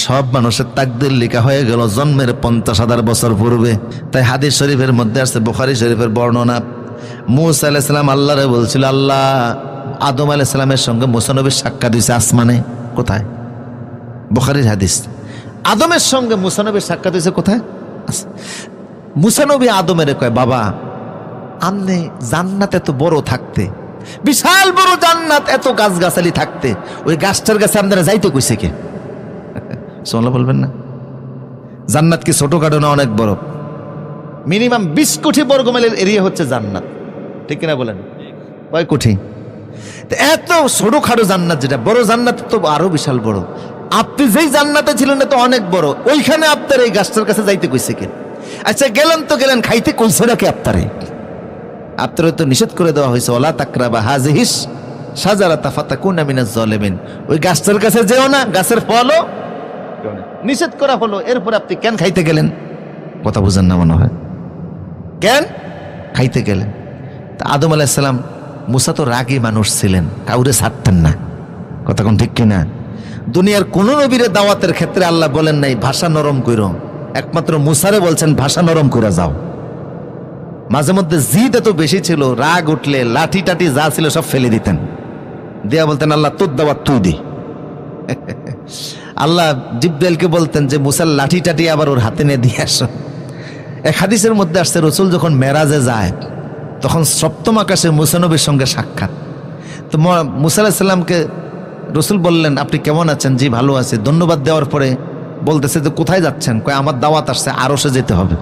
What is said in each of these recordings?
সব মানুষের তাকদীর লেখা হয়ে গেল জন্মের 50,000 বছর পূর্বে। তাই হাদিস শরীফের মধ্যে আছে, বুখারী শরীফের বর্ণনা, মূসা আলাইহিস সালাম আল্লাহরে বলছিল, আল্লাহ আদম আলাইহিস সালামের সঙ্গে মূসা নবীর সাক্ষাৎ দিয়েছে আসমানে। কোথায়? বুখারীর হাদিস। আদমের সঙ্গে মূসা নবীর সাক্ষাৎ হয়েছে কোথায়? মূসা নবী আদমের কয়, বাবা আমনে জান্নাত এত বড় থাকতে, বিশাল বড় জান্নাত, এত গাছগাছালি থাকতে, ওই গাছটার কাছে আপনারা যাইতে কইছে কে? সুবহানাল্লাহ বলবেন না? জান্নাত কি ছোটখাটো না অনেক বড়? মিনিমাম 20 কোটি বর্গমাইলের এরিয়া হচ্ছে জান্নাত, ঠিক কিনা বলেন? কয় কোটি? এত ছোটখাটো জান্নাত, যেটা বড় জান্নাত তো আরো বিশাল বড়। আপনি যেই জান্নাতে ছিলেন না তো অনেক বড়, ওইখানে আপনার এই গাছটার কাছে যাইতে কইছে কে? আচ্ছা গেলেন তো গেলেন, খাইতে কইছে নাকি আপনারে? আপনার তো নিষেধ করে দেওয়া হয়েছে, ওয়ালা তাকরাবা হাযিহিস শাজারাতা ফাতাকুনা মিনাজ জালিমিন, ওই গাছটার কাছে যেও না, গাছের ফলও নিষেধ করা হলো, এরপর আপনি কেন খাইতে গেলেন? কথা বুঝেন না মনে হয়, কেন খাইতে গেলেন? তা আদম আলাইহিস সালাম, মূসা তো রাগী মানুষ ছিলেন, কাউরে ছাড়তেন না, কথা কোন ঠিক কিনা? দুনিয়ার কোন নবীর দাওয়াতের ক্ষেত্রে আল্লাহ বলেন নাই ভাষা নরম কইরো, একমাত্র মূসারে বলছেন ভাষা নরম করে যাও। মাঝে মধ্যে জিদ এত বেশি ছিল, রাগ উঠলে লাঠি টাটি যা ছিল সব ফেলে দিতেন, দিয়া বলতেন আল্লাহ তোর দাওয়াত তুই দি। আল্লাহ জিব্রাইলকে বলতেন যে মূসার লাঠি টাটি আবার ওর হাতে নিয়ে দিয়ে আসো। এক হাদিসের মধ্যে আসছে, রাসূল যখন মেরাজে যায় তখন সপ্তম আকাশে মূসা নবীর সঙ্গে সাক্ষাৎ। তো মূসা আলাইহিস সালামকে রাসূল বললেন, আপনি কেমন আছেন? জি ভালো আছি। ধন্যবাদ দেওয়ার পরে বলতেছে যে কোথায় যাচ্ছেন? কয় আমার দাওয়াত আসছে, আরশে যেতে হবে।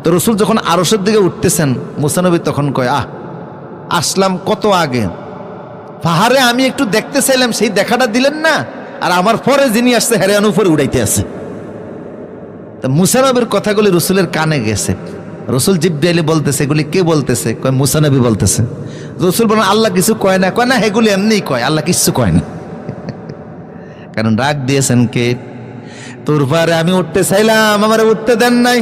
তো রাসূল যখন আরশের দিকে উঠতেছেন, মূসা নবী তখন কয়, আসলাম কত আগে, পাহাড়ে আমি একটু দেখতে চাইলাম, সেই দেখাটা দিলেন না, আর আমার পরে যিনি আসছে হেরান উপরে উড়াইতে আছে। তো মূসা নবীর কথাগুলি রাসূলের কানে গেছে। রাসূল জিব্রাইলে বলতেছে, এগুলি কে বলতেছে? কয় মূসা নবী বলতেছে। রাসূল বলেন, আল্লাহ কিছু কয় না? কয় না, এগুলি এমনিই কয়, আল্লাহ কিছু কয় না। কারণ রাগ দিয়েছেন কে? তোর পাহাড়ে আমি উঠতে চাইলাম, আমারে উঠতে দেন নাই।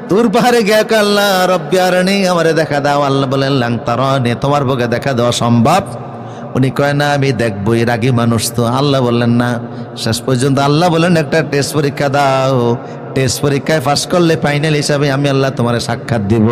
তোর পাহাড়ে গিয়ে আল্লাহ রব্বি আরনি, আমারে দেখা দাও। আল্লাহ বলেন লাং তারানি, তোমার পক্ষে দেখা দেওয়া সম্ভব? উনি কয় না আমি দেখবই, রাগী মানুষ তো। আল্লাহ বললেন না। শেষ পর্যন্ত আল্লাহ বলেন একটা টেস্ট পরীক্ষা দাও, টেস্ট পরীক্ষায় পাস করলে ফাইনাল হিসাবে আমি আল্লাহ তোমার সাক্ষাৎ দিব।